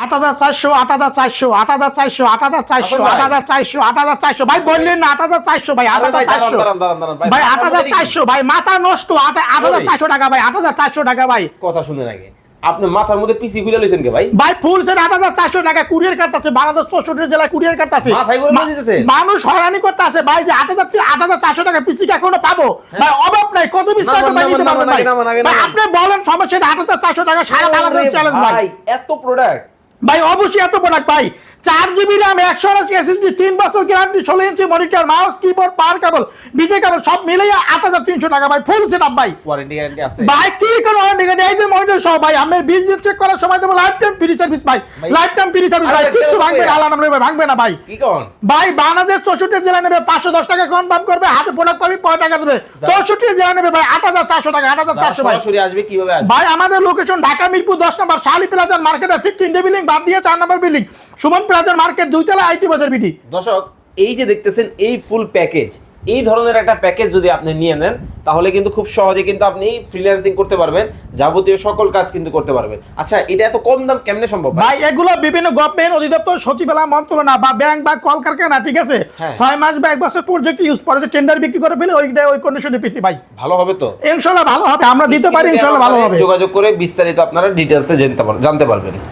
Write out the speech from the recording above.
8,400 8,400 8,400 8,400 8,400 8,400 ভাই বললেন না 8,400 ভাই 8,400 ভাই 8,400 ভাই মাথা নষ্ট 8,400 টাকা ভাই 8,400 টাকা ভাই কথা শুনে আগে আপনি মাথার মধ্যে পিসি খুলে লইছেন কে ভাই? ভাই ফুল সেট 8,400 টাকা কুরিয়ার কাটতাছে বাংলাদেশ 64 জেলায় কুরিয়ার কাটতাছে মাথায় করে বুঝে দিতেছে মানুষ হয়রানি করতেছে ভাই যে 8,400 টাকা পিসি কে এখনো পাবো ভাই অভাব নাই কত বিস্তারিত ভাই নিতে পারবেন ভাই আপনি বলেন সমস্যা 8,400 টাকা সারা বাংলাদেশ চ্যালেঞ্জ ভাই এত প্রোডাক্ট ভাই অবশ্যই এত প্রোডাক্ট ভাই 4GB RAM 128 SSD 3 বছর guarantee 16 inch monitor mouse keyboard পাওয়ার কেবল বিজে কেবল সব মিলিয়ে 8,300 টাকা ভাই ফুল সেটআপ ভাই ওয়ারেন্টি গ্যারান্টি আছে ভাই কি কোন ওয়ারেন্টি গ্যারান্টি এই যে মনিটর সব ভাই আমরা বিজনেস চেক করার সময় দেব লাইফ টাইম ফ্রি সার্ভিস ভাই লাইফ টাইম ফ্রি সার্ভিস ভাই কিছু ভাঙবে না আলাদা ভাই ভাঙবে না ভাই কি কোন ভাই বাংলাদেশ 64 জেলা নেবে 510 টাকা কনফার্ম করবে হাতে প্রোডাক্ট পাবি 5 টাকা দেবে 64 জেলা নেবে ভাই 8,400 টাকা 8,400 ভাই সরাসরি আসবে কিভাবে আসবে ভাই আমাদের লোকেশন ঢাকা মিরপুর 10 নম্বর শালি প্লাজার মার্কেটের ঠিক 3টে বিল্ডিং বাদ দিয়ে 4 নম্বর বিল্ডিং সুমন প্লাজার মার্কেট দুইতলা আইটি বাজার বিডি দর্শক এই যে দেখতেছেন এই ফুল প্যাকেজ এই ধরনের একটা প্যাকেজ যদি আপনি নিয়ে নেন তাহলে কিন্তু খুব সহজে কিন্তু আপনি ফ্রিল্যান্সিং করতে পারবেন যাবতীয় সকল কাজ কিন্তু করতে পারবেন আচ্ছা এটা এত কম দাম কেমনে সম্ভব ভাই এগুলো বিভিন্ন গভর্নমেন্ট অধিদপ্তর সচিবালয় মন্ত্রণালয় বা ব্যাংক বা কলকারখানা ঠিক আছে 6 মাস বা 1 বছর প্রজেক্ট ইউজ করে যে টেন্ডার বিক্রি করে ফেলে ওই কন্ডিশনে পিসি ভাই ভালো হবে তো ইনশাআল্লাহ ভালো হবে আমরা দিতে পারি ইনশাআল্লাহ ভালো হবে যোগাযোগ করে বিস্তারিত আপনারা ডিটেইলসে জানতে পারবেন